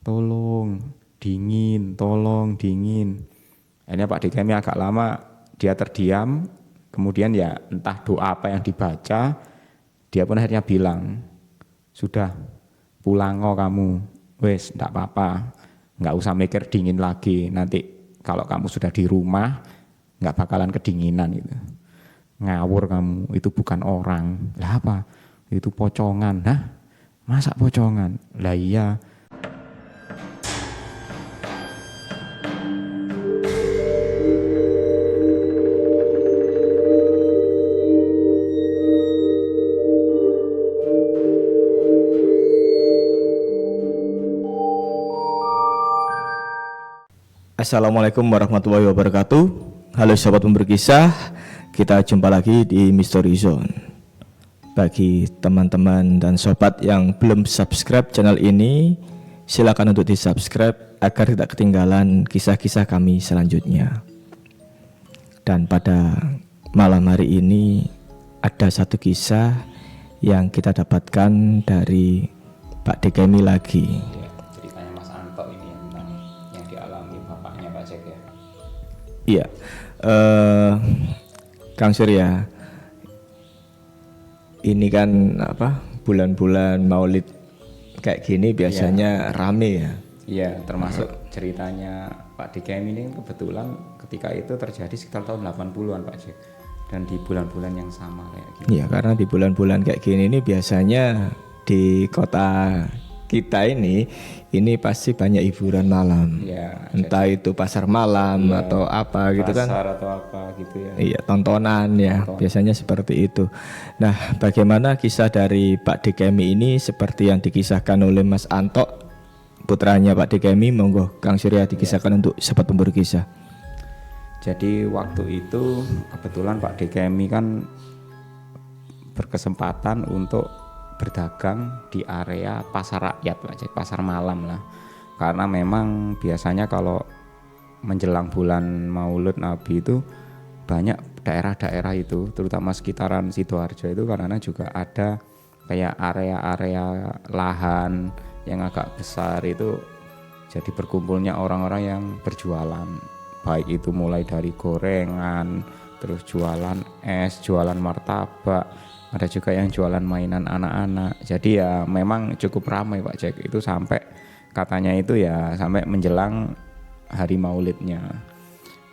tolong dingin. Akhirnya Pak DKM agak lama dia terdiam, kemudian ya entah doa apa yang dibaca, dia pun akhirnya bilang, sudah pulang kamu, wes enggak apa-apa, enggak usah mikir dingin lagi, nanti kalau kamu sudah di rumah enggak bakalan kedinginan gitu. Ngawur kamu, itu bukan orang. Lah apa? Itu pocongan. Hah? Masa pocongan? Lah iya. Assalamualaikum warahmatullahi wabarakatuh. Halo sahabat berkisah, kita jumpa lagi di Mystery Zone. Bagi teman-teman dan sobat yang belum subscribe channel ini, silakan untuk di subscribe agar tidak ketinggalan kisah-kisah kami selanjutnya. Dan pada malam hari ini ada satu kisah yang kita dapatkan dari Pak DKM lagi. Ceritanya Mas Anto ini tentang yang dialami bapaknya Pak Jack ya. Iya, Kang Surya, ini kan bulan-bulan Maulid kayak gini biasanya rame ya. Iya, termasuk ceritanya Pak DKM ini kebetulan ketika itu terjadi sekitar tahun 80-an Pak Jack. Dan di bulan-bulan yang sama kayak gini. Iya, karena di bulan-bulan kayak gini ini biasanya di kota kita ini pasti banyak hiburan malam. Ya, entah itu pasar malam atau apa gitu kan. Pasar atau apa gitu ya. Iya, tontonan ya, biasanya seperti itu. Nah, bagaimana kisah dari Pak DKM ini seperti yang dikisahkan oleh Mas Anto, putranya Pak DKM? Monggo Kang Surya dikisahkan untuk sahabat pemburu kisah. Jadi waktu itu kebetulan Pak DKM kan berkesempatan untuk berdagang di area pasar rakyat Pak Jack, pasar malam lah. Karena memang biasanya kalau menjelang bulan Maulid Nabi itu banyak daerah-daerah itu, terutama sekitaran Sidoarjo itu karena juga ada kayak area-area lahan yang agak besar itu, jadi berkumpulnya orang-orang yang berjualan, baik itu mulai dari gorengan, terus jualan es, jualan martabak, ada juga yang jualan mainan anak-anak. Jadi ya memang cukup ramai Pak Jack, itu sampai katanya itu ya sampai menjelang hari Maulidnya.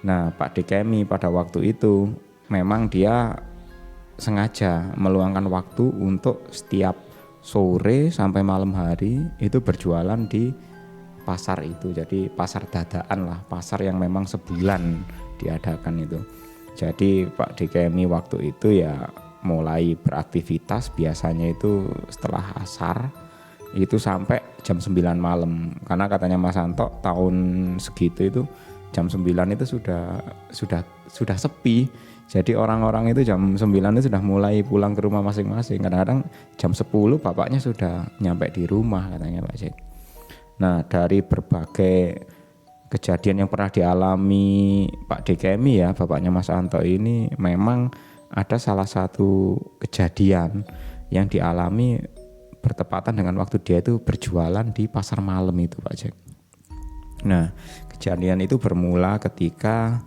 Nah Pak DKM pada waktu itu memang dia sengaja meluangkan waktu untuk setiap sore sampai malam hari itu berjualan di pasar itu. Jadi pasar dadaan lah, pasar yang memang sebulan diadakan itu. Jadi Pak DKM waktu itu ya mulai beraktivitas biasanya itu setelah asar itu sampai jam 9 malam. Karena katanya Mas Anto tahun segitu itu jam 9 itu sudah sepi. Jadi orang-orang itu jam 9 itu sudah mulai pulang ke rumah masing-masing. Kadang-kadang jam 10 bapaknya sudah nyampe di rumah katanya Pak Jack. Nah, dari berbagai kejadian yang pernah dialami Pak DKM ya, bapaknya Mas Anto ini, memang ada salah satu kejadian yang dialami bertepatan dengan waktu dia itu berjualan di pasar malam itu Pak Jack. Nah, kejadian itu bermula ketika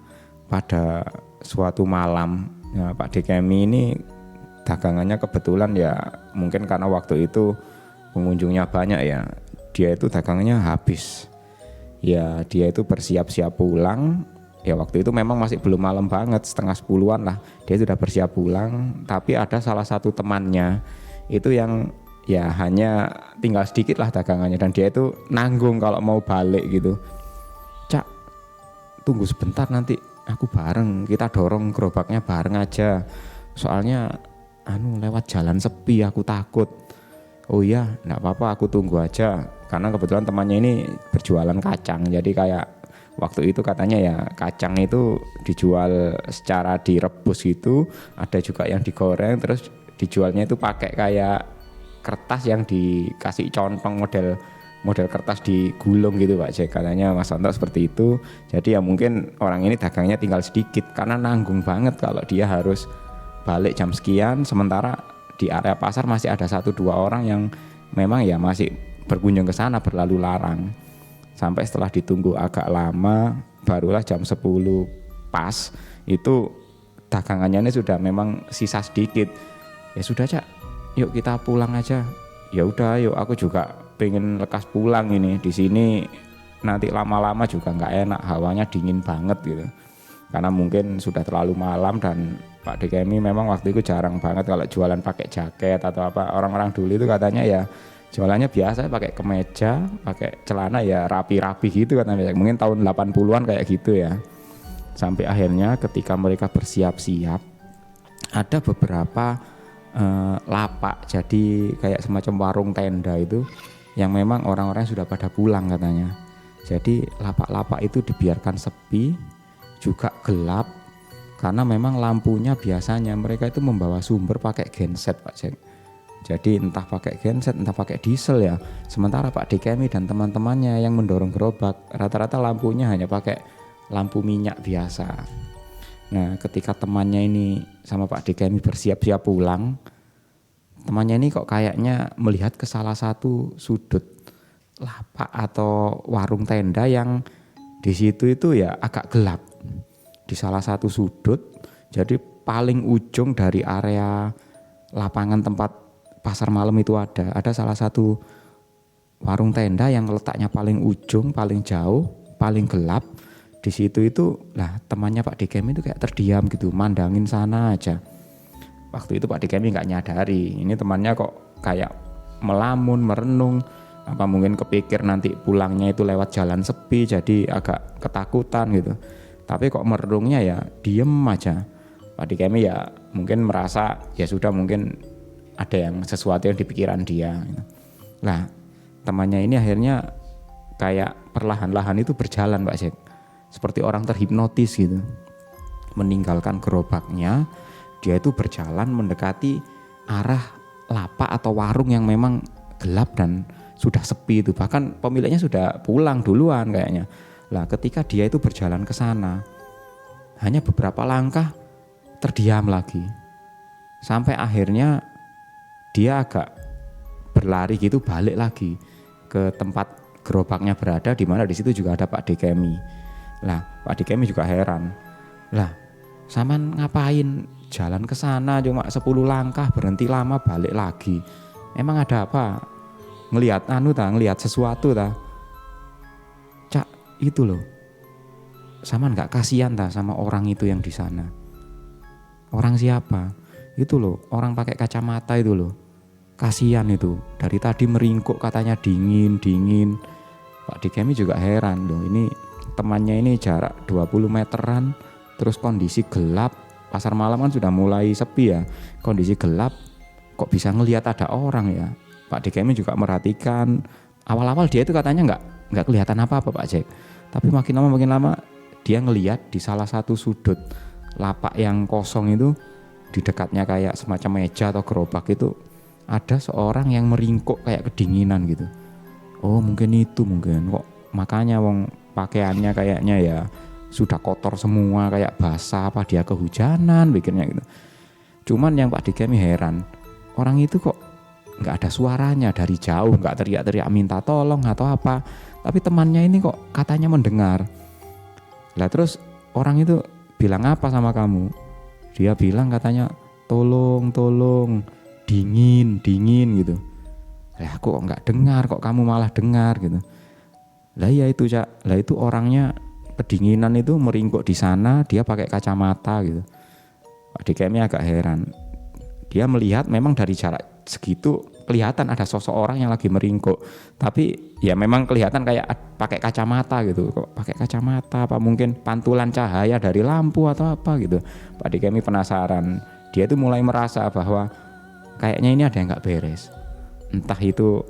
pada suatu malam ya, Pak DKM ini dagangannya kebetulan ya mungkin karena waktu itu pengunjungnya banyak ya, dia itu dagangannya habis. Ya dia itu bersiap-siap pulang. Ya waktu itu memang masih belum malam banget, setengah 10-an lah. Dia sudah bersiap pulang, tapi ada salah satu temannya itu yang ya hanya tinggal sedikit lah dagangannya, dan dia itu nanggung kalau mau balik gitu. Cak, tunggu sebentar nanti aku bareng, kita dorong gerobaknya bareng aja. Soalnya lewat jalan sepi aku takut. Oh iya, enggak apa-apa, aku tunggu aja. Karena kebetulan temannya ini berjualan kacang. Jadi kayak waktu itu katanya ya kacang itu dijual secara direbus gitu, ada juga yang digoreng, terus dijualnya itu pakai kayak kertas yang dikasih contong model kertas digulung gitu Pak Jack. Katanya Mas Anto seperti itu. Jadi ya mungkin orang ini dagangnya tinggal sedikit karena nanggung banget kalau dia harus balik jam sekian, sementara di area pasar masih ada 1-2 orang yang memang ya masih berkunjung ke sana berlalu larang. Sampai setelah ditunggu agak lama, barulah jam 10 pas itu dagangannya ini sudah memang sisa sedikit. Ya sudah Cak, yuk kita pulang aja. Ya udah, yuk aku juga pengen lekas pulang ini. Di sini nanti lama-lama juga nggak enak, hawanya dingin banget gitu. Karena mungkin sudah terlalu malam dan Pak DKMI memang waktu itu jarang banget kalau jualan pakai jaket atau apa. Orang-orang dulu itu katanya ya jualannya biasa pakai kemeja, pakai celana ya rapi-rapi gitu katanya. Mungkin tahun 80-an kayak gitu ya. Sampai akhirnya ketika mereka bersiap-siap, ada beberapa lapak, jadi kayak semacam warung tenda itu yang memang orang-orang sudah pada pulang katanya. Jadi lapak-lapak itu dibiarkan sepi, juga gelap, karena memang lampunya biasanya mereka itu membawa sumber pakai genset Pak Jack. Jadi entah pakai genset, entah pakai diesel ya. Sementara Pak DKMI dan teman-temannya yang mendorong gerobak rata-rata lampunya hanya pakai lampu minyak biasa. Nah ketika temannya ini sama Pak DKMI bersiap-siap pulang, temannya ini kok kayaknya melihat ke salah satu sudut lapak atau warung tenda yang di situ itu ya agak gelap. Di salah satu sudut, jadi paling ujung dari area lapangan tempat pasar malam itu ada salah satu warung tenda yang letaknya paling ujung, paling jauh, paling gelap. Di situ itu lah temannya Pak DKMI itu kayak terdiam gitu, mandangin sana aja. Waktu itu Pak DKMI nggak nyadari, ini temannya kok kayak melamun, merenung, apa mungkin kepikir nanti pulangnya itu lewat jalan sepi jadi agak ketakutan gitu. Tapi kok merenungnya ya diem aja. Pak DKMI ya mungkin merasa ya sudah mungkin ada yang sesuatu yang di pikiran dia. Nah temannya ini akhirnya kayak perlahan-lahan itu berjalan Pak Jack. Seperti orang terhipnotis gitu, meninggalkan gerobaknya, dia itu berjalan mendekati arah lapak atau warung yang memang gelap dan sudah sepi itu, bahkan pemiliknya sudah pulang duluan kayaknya. Lah ketika dia itu berjalan ke sana, hanya beberapa langkah terdiam lagi, sampai akhirnya dia agak berlari gitu balik lagi ke tempat gerobaknya berada, di mana di situ juga ada Pak DKMI. Lah Pak DKMI juga heran, lah saman ngapain jalan ke sana cuma 10 langkah berhenti lama balik lagi, emang ada apa? Ngelihat sesuatu ta? Cak itu loh, saman nggak kasihan ta sama orang itu yang di sana? Orang siapa? Itu loh, orang pakai kacamata itu loh, kasihan itu, dari tadi meringkuk katanya dingin. Pak DKMI juga heran loh, ini temannya ini jarak 20 meteran, terus kondisi gelap, pasar malam kan sudah mulai sepi ya, kondisi gelap kok bisa ngelihat ada orang ya. Pak DKMI juga merhatikan, awal-awal dia itu katanya nggak kelihatan apa-apa Pak Jack, tapi makin lama dia ngelihat di salah satu sudut lapak yang kosong itu, di dekatnya kayak semacam meja atau gerobak itu ada seorang yang meringkuk kayak kedinginan gitu. Oh mungkin kok makanya wong pakaiannya kayaknya ya sudah kotor semua, kayak basah, apa dia kehujanan pikirnya gitu. Cuman yang Pak DKMI heran, orang itu kok nggak ada suaranya dari jauh, nggak teriak-teriak minta tolong atau apa, tapi temannya ini kok katanya mendengar. Lah terus orang itu bilang apa sama kamu? Dia bilang katanya tolong, dingin gitu. Lah aku kok nggak dengar, kok kamu malah dengar gitu. Lah ya itu Cak, lah itu orangnya kedinginan itu meringkuk di sana, dia pakai kacamata gitu. Pak DKMI agak heran, dia melihat memang dari jarak segitu kelihatan ada sosok orang yang lagi meringkuk, tapi ya memang kelihatan kayak pakai kacamata gitu. Kok pakai kacamata, apa mungkin pantulan cahaya dari lampu atau apa gitu. Pak DKMI penasaran, dia itu mulai merasa bahwa kayaknya ini ada yang nggak beres. Entah itu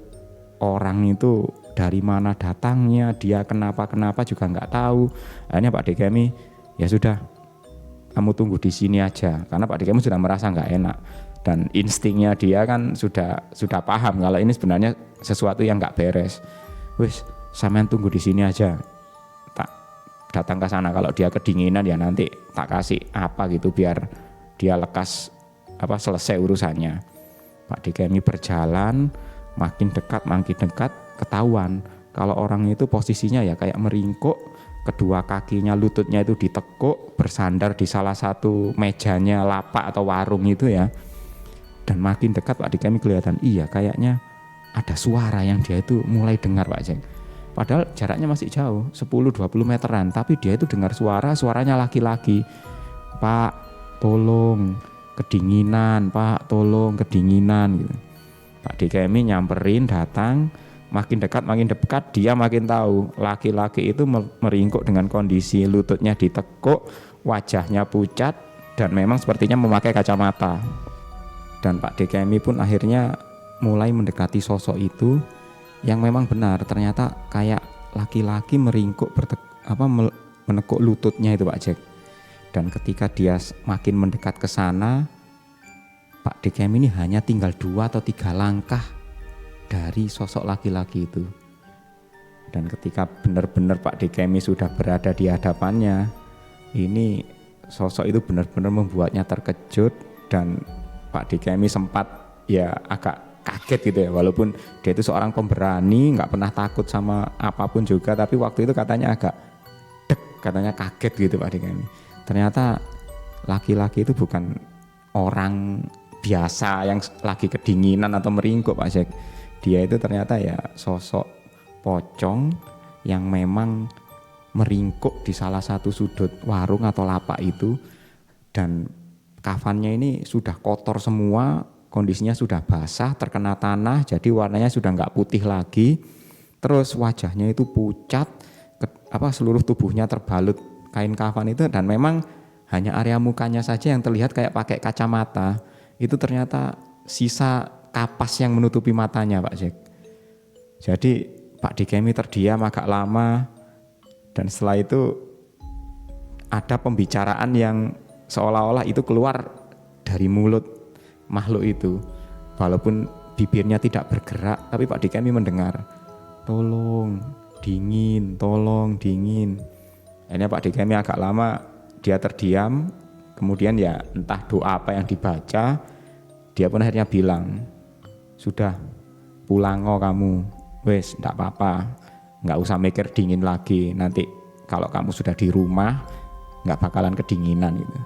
orang itu dari mana datangnya, dia kenapa juga nggak tahu. Akhirnya Pak DKMI ya sudah, kamu tunggu di sini aja, karena Pak DKMI sudah merasa nggak enak dan instingnya dia kan sudah paham kalau ini sebenarnya sesuatu yang nggak beres. Wis, sampean tunggu di sini aja, tak datang ke sana, kalau dia kedinginan ya nanti tak kasih apa gitu biar dia lekas apa selesai urusannya. Pak DKMI berjalan makin dekat, ketahuan Kalau orang itu posisinya ya kayak meringkuk, kedua kakinya lututnya itu ditekuk, bersandar di salah satu mejanya lapak atau warung itu ya. Dan makin dekat Pak Dikemi kelihatan iya kayaknya ada suara yang dia itu mulai dengar Pak Jack. Padahal jaraknya masih jauh 10-20 meteran, tapi dia itu dengar suaranya laki-laki. Pak tolong kedinginan, Pak tolong kedinginan gitu. Pak Dikemi nyamperin datang, makin dekat dia makin tahu laki-laki itu meringkuk dengan kondisi lututnya ditekuk, wajahnya pucat dan memang sepertinya memakai kacamata. Dan Pak Dikemi pun akhirnya mulai mendekati sosok itu yang memang benar ternyata kayak laki-laki meringkuk menekuk lututnya itu Pak Jack. Dan ketika dia makin mendekat ke sana, Pak Dikemi ini hanya tinggal 2 atau 3 langkah dari sosok laki-laki itu. Dan ketika benar-benar Pak Dikemi sudah berada di hadapannya, ini sosok itu benar-benar membuatnya terkejut dan Pak Dikemi sempat ya agak kaget gitu ya, walaupun dia itu seorang pemberani, nggak pernah takut sama apapun juga, tapi waktu itu katanya agak katanya kaget gitu Pak Dikemi. Ternyata laki-laki itu bukan orang biasa yang lagi kedinginan atau meringkuk Pak Jack. Dia itu ternyata ya sosok pocong yang memang meringkuk di salah satu sudut warung atau lapak itu, dan kafannya ini sudah kotor semua, kondisinya sudah basah, terkena tanah, jadi warnanya sudah nggak putih lagi. Terus wajahnya itu pucat, seluruh tubuhnya terbalut kain kafan itu, dan memang hanya area mukanya saja yang terlihat kayak pakai kacamata. Itu ternyata sisa kapas yang menutupi matanya Pak Jack. Jadi Pak Dikemi terdiam agak lama, dan setelah itu ada pembicaraan yang seolah-olah itu keluar dari mulut makhluk itu. Walaupun bibirnya tidak bergerak, tapi Pak Dikemi mendengar, tolong dingin, tolong dingin. Akhirnya Pak Dikemi agak lama dia terdiam, kemudian ya entah doa apa yang dibaca, dia pun akhirnya bilang, sudah pulang kamu, wes enggak apa-apa, enggak usah mikir dingin lagi, nanti kalau kamu sudah di rumah enggak bakalan kedinginan gitu.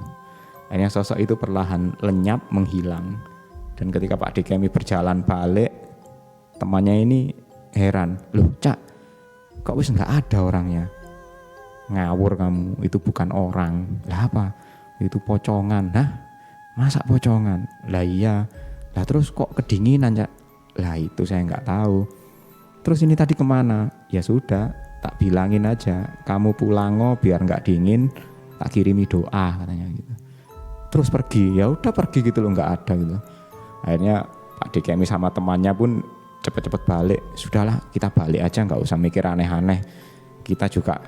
Akhirnya sosok itu perlahan lenyap menghilang. Dan ketika Pak Dikemi berjalan balik, temannya ini heran, loh Cak, kok wis enggak ada orangnya? Ngawur kamu, itu bukan orang. Lah apa? Itu pocongan. Nah, masa pocongan? Lah iya. Lah terus kok kedinginan Cak? Lah itu saya nggak tahu. Terus ini tadi kemana? Ya sudah, tak bilangin aja, kamu pulang biar nggak dingin, tak kirimi doa katanya gitu. Terus pergi, ya udah pergi gitu loh, nggak ada gitu. Akhirnya Pak Dikemi sama temannya pun cepet-cepet balik. Sudahlah kita balik aja, nggak usah mikir aneh-aneh. Kita juga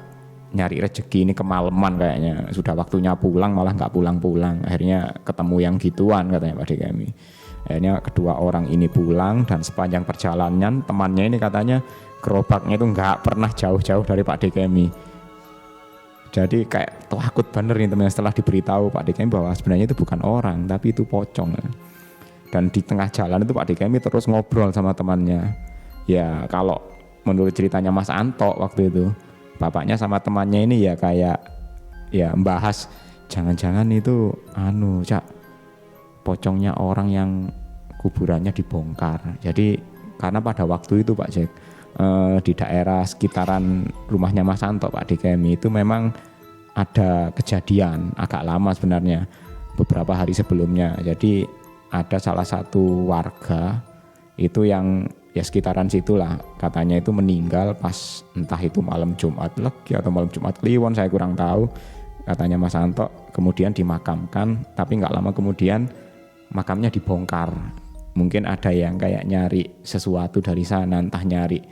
nyari rezeki ini kemalaman kayaknya. Sudah waktunya pulang malah nggak pulang-pulang. Akhirnya ketemu yang gituan katanya Pak Dikemi. Akhirnya kedua orang ini pulang, dan sepanjang perjalanan temannya ini katanya gerobaknya itu nggak pernah jauh-jauh dari Pak Dikemi. Jadi kayak takut bener nih teman, setelah diberitahu Pak Dikemi bahwa sebenarnya itu bukan orang tapi itu pocong. Dan di tengah jalan itu Pak Dikemi terus ngobrol sama temannya. Ya kalau menurut ceritanya Mas Anto waktu itu, bapaknya sama temannya ini ya kayak ya membahas jangan-jangan itu Cak, pocongnya orang yang kuburannya dibongkar. Jadi karena pada waktu itu Pak Jack, di daerah sekitaran rumahnya Mas Anto Pak Dikemi itu memang ada kejadian agak lama sebenarnya, beberapa hari sebelumnya. Jadi ada salah satu warga itu yang ya sekitaran situlah, katanya itu meninggal pas entah itu malam Jumat Legi atau malam Jumat Kliwon, saya kurang tahu. Katanya Mas Anto kemudian dimakamkan, tapi nggak lama kemudian makamnya dibongkar. Mungkin ada yang kayak nyari sesuatu dari sana, entah nyari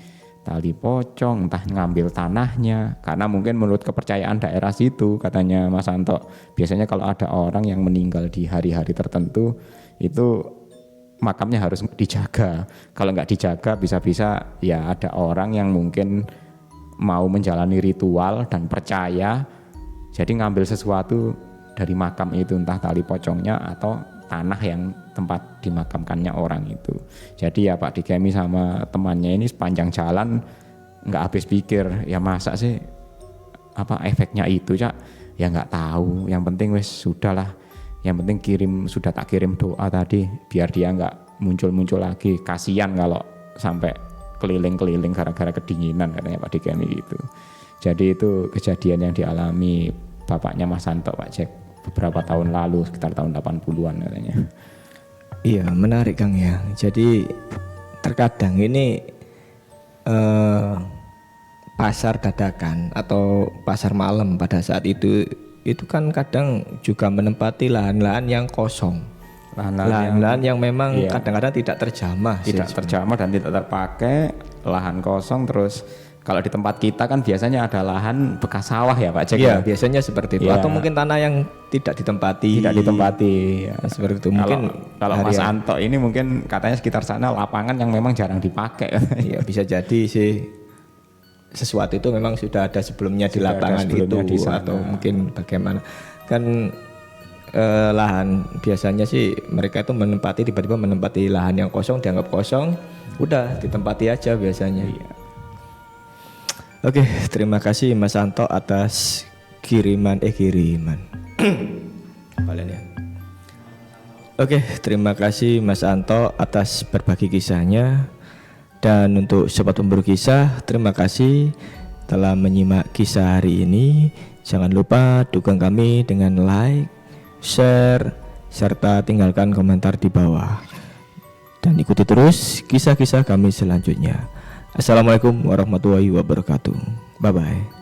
tali pocong, entah ngambil tanahnya. Karena mungkin menurut kepercayaan daerah situ, katanya Mas Anto, biasanya kalau ada orang yang meninggal di hari-hari tertentu itu makamnya harus dijaga. Kalau nggak dijaga bisa-bisa ya ada orang yang mungkin mau menjalani ritual dan percaya, jadi ngambil sesuatu dari makam itu, entah tali pocongnya atau tanah yang tempat dimakamkannya orang itu. Jadi ya Pak Dikemi sama temannya ini sepanjang jalan nggak habis pikir, ya masa sih apa efeknya itu Cak, ya nggak tahu, yang penting wes sudahlah, yang penting sudah tak kirim doa tadi biar dia nggak muncul lagi, kasihan kalau sampai keliling-keliling gara-gara kedinginan katanya Pak Dikemi gitu. Jadi itu kejadian yang dialami bapaknya Mas Santo Pak Jack beberapa tahun lalu, sekitar tahun 80-an katanya. Iya, menarik Kang ya. Jadi terkadang ini pasar dadakan atau pasar malam pada saat itu kan kadang juga menempati lahan-lahan yang kosong. Lahan-lahan yang memang iya, kadang-kadang tidak terjamah. Tidak terjamah dan tidak terpakai, lahan kosong. Terus kalau di tempat kita kan biasanya ada lahan bekas sawah ya Pak Jack. Iya, ya? biasanya seperti itu. Iya. Atau mungkin tanah yang tidak ditempati. Ya. Seperti itu. Mungkin kalau Mas Anto ini mungkin katanya sekitar sana lapangan yang memang jarang dipakai. Iya, bisa jadi sih sesuatu itu memang sudah ada sebelumnya di lapangan itu di atau mungkin bagaimana. Kan lahan biasanya sih mereka itu tiba-tiba menempati lahan yang kosong, dianggap kosong, udah ditempati aja biasanya. Iya. Oke, terima kasih Mas Anto atas kiriman. Balen ya. Oke, terima kasih Mas Anto atas berbagi kisahnya. Dan untuk sobat pemburu kisah, terima kasih telah menyimak kisah hari ini. Jangan lupa dukung kami dengan like, share, serta tinggalkan komentar di bawah. Dan ikuti terus kisah-kisah kami selanjutnya. Assalamualaikum warahmatullahi wabarakatuh. Bye-bye.